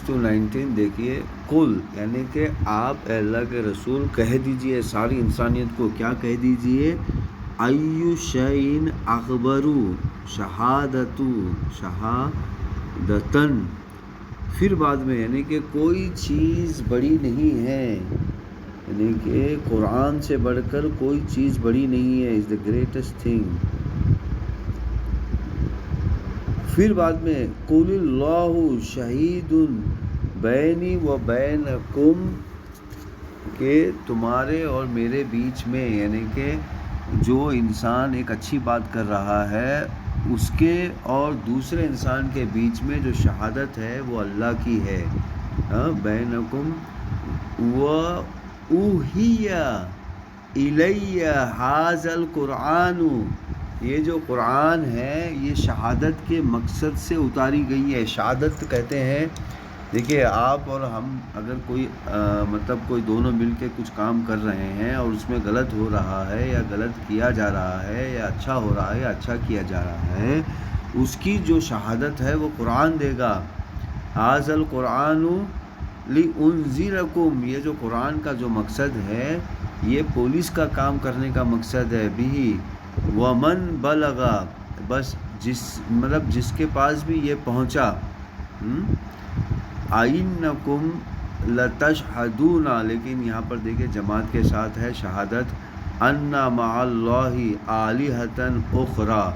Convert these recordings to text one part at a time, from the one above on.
16-19 دیکھیے، قل یعنی کہ آپ اللہ کے رسول کہہ دیجئے ساری انسانیت کو، کیا کہہ دیجئے؟ ایو شیء اخبر شہادتن، پھر بعد میں یعنی کہ کوئی چیز بڑی نہیں ہے، یعنی کہ قرآن سے بڑھ کر کوئی چیز بڑی نہیں ہے، از دا گریٹسٹ تھنگ۔ پھر بعد میں قل اللہ شہید بینی و بینکم، کہ تمہارے اور میرے بیچ میں، یعنی کہ جو انسان ایک اچھی بات کر رہا ہے اس کے اور دوسرے انسان کے بیچ میں جو شہادت ہے وہ اللہ کی ہے۔ بینکم و اوحی الی ھذا القرآن، یہ جو قرآن ہے یہ شہادت کے مقصد سے اتاری گئی ہے۔ شہادت کہتے ہیں، دیکھیے آپ اور ہم اگر کوئی مطلب کوئی دونوں مل کے کچھ کام کر رہے ہیں اور اس میں غلط ہو رہا ہے یا غلط کیا جا رہا ہے یا اچھا ہو رہا ہے یا اچھا کیا جا رہا ہے، اس کی جو شہادت ہے وہ قرآن دے گا۔ ھذا القرآن لِأُنذِرَکُم، یہ جو قرآن کا جو مقصد ہے یہ پولیس کا کام کرنے کا مقصد ہے۔ بِہِ وَمَن بَلَغَ، بس جس کے پاس بھی یہ پہنچا۔ اَإِنَّکُم لَتَشْہَدُونَ، لیکن یہاں پر دیکھیں جماعت کے ساتھ ہے شہادت، أَنَّ مَعَ اللہِ آلِہَةً أُخْرَىٰ،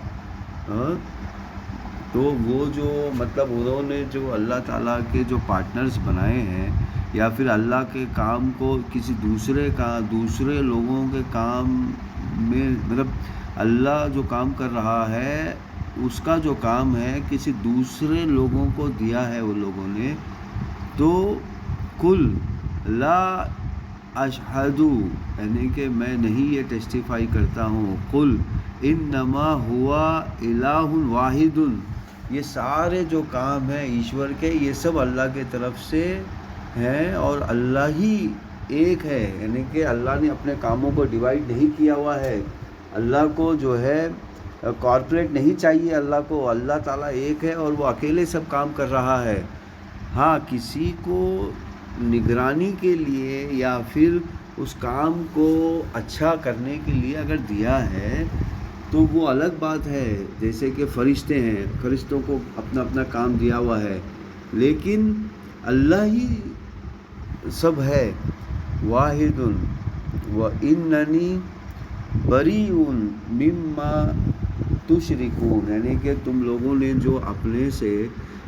تو وہ جو مطلب انہوں نے جو اللہ تعالیٰ کے جو پارٹنرز بنائے ہیں یا پھر اللہ کے کام کو کسی دوسرے لوگوں کے کام میں، مطلب اللہ جو کام کر رہا ہے اس کا جو کام ہے کسی دوسرے لوگوں کو دیا ہے وہ لوگوں نے، تو قل لا اشہد، یعنی کہ میں نہیں یہ ٹیسٹیفائی کرتا ہوں، قل انما ہوا الہ واحد، یہ سارے جو کام ہیں ایشور کے یہ سب اللہ کے طرف سے ہیں اور اللہ ہی ایک ہے، یعنی کہ اللہ نے اپنے کاموں کو ڈیوائیڈ نہیں کیا ہوا ہے، اللہ کو جو ہے کارپوریٹ نہیں چاہیے، اللہ کو، اللہ تعالیٰ ایک ہے اور وہ اکیلے سب کام کر رہا ہے۔ ہاں کسی کو نگرانی کے لیے یا پھر اس کام کو اچھا کرنے کے لیے اگر دیا ہے تو وہ الگ بات ہے، جیسے کہ فرشتے ہیں، فرشتوں کو اپنا اپنا کام دیا ہوا ہے، لیکن اللہ ہی سب ہے، واحد وَإِنَّنِي بَرِیءٌ مِّمَّا تُشْرِکُونَ، یعنی کہ تم لوگوں نے جو اپنے سے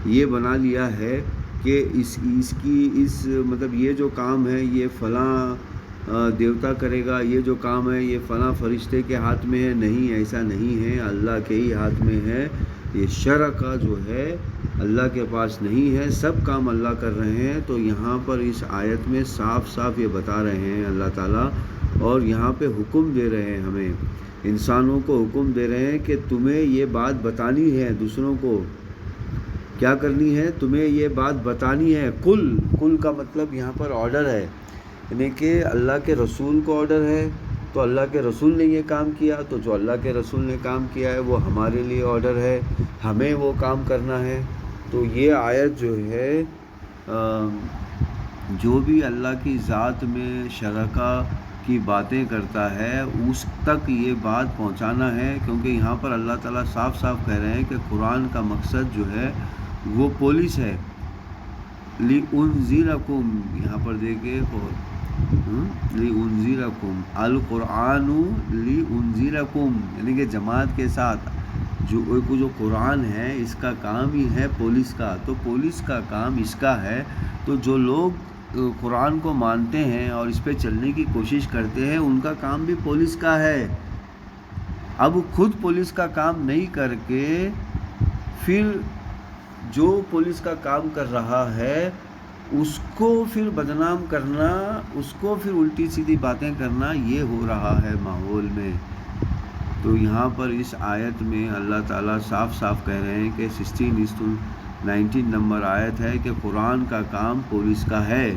یہ بنا لیا ہے کہ اس مطلب یہ جو کام ہے یہ فلاں دیوتا کرے گا، یہ جو کام ہے یہ فلاں فرشتے کے ہاتھ میں ہے، نہیں، ایسا نہیں ہے، اللہ کے ہی ہاتھ میں ہے، یہ شرع کا جو ہے اللہ کے پاس نہیں ہے، سب کام اللہ کر رہے ہیں۔ تو یہاں پر اس آیت میں صاف صاف یہ بتا رہے ہیں اللہ تعالیٰ، اور یہاں پہ حکم دے رہے ہیں ہمیں، انسانوں کو حکم دے رہے ہیں کہ تمہیں یہ بات بتانی ہے، دوسروں کو کیا کرنی ہے، تمہیں یہ بات بتانی ہے۔ قل کا مطلب یہاں پر آرڈر ہے، یعنی کہ اللہ کے رسول کو آرڈر ہے، تو اللہ کے رسول نے یہ کام کیا، تو جو اللہ کے رسول نے کام کیا ہے وہ ہمارے لیے آرڈر ہے، ہمیں وہ کام کرنا ہے۔ تو یہ آیت جو ہے جو بھی اللہ کی ذات میں شرکا کی باتیں کرتا ہے اس تک یہ بات پہنچانا ہے، کیونکہ یہاں پر اللہ تعالیٰ صاف صاف کہہ رہے ہیں کہ قرآن کا مقصد جو ہے وہ پولیس ہے۔ لِأُنذِرَکُم، یہاں پر دیکھیں لِأُنذِرَکُم، القرآن لِأُنذِرَکُم، یعنی کہ جماعت کے ساتھ جو قرآن ہے اس کا کام ہی ہے پولیس کا، تو پولیس کا کام اس کا ہے، تو جو لوگ قرآن کو مانتے ہیں اور اس پہ چلنے کی کوشش کرتے ہیں ان کا کام بھی پولیس کا ہے۔ اب خود پولیس کا کام نہیں کر کے پھر جو پولیس کا کام کر رہا ہے اس کو پھر بدنام کرنا، اس کو پھر الٹی سیدھی باتیں کرنا، یہ ہو رہا ہے ماحول میں۔ تو یہاں پر اس آیت میں اللہ تعالیٰ صاف صاف کہہ رہے ہیں کہ 16-19 نمبر آیت ہے کہ قرآن کا کام پولیس کا ہے۔